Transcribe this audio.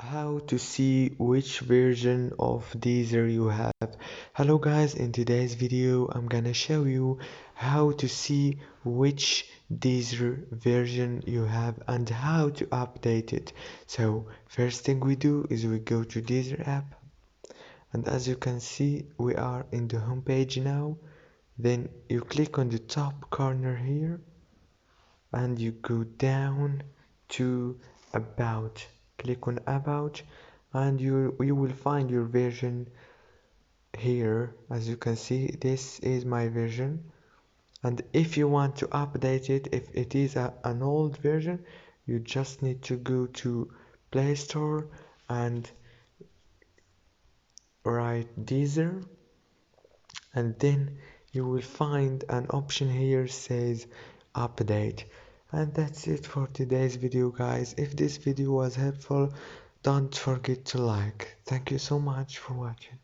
how to see which version of Deezer you have. Hello guys, in today's video I'm gonna show you how to see which Deezer version you have and how to update it. So first thing we do is we go to Deezer app, and as you can see we are in the home page now. Then you click on the top corner here and you go down to about. Click on about and you will find your version here. As you can see, this is my version, and if you want to update it, if it is an old version, you just need to go to Play Store and write Deezer, and then you will find an option here says update. And that's it for today's video guys. If this video was helpful, don't forget to like. Thank you so much for watching.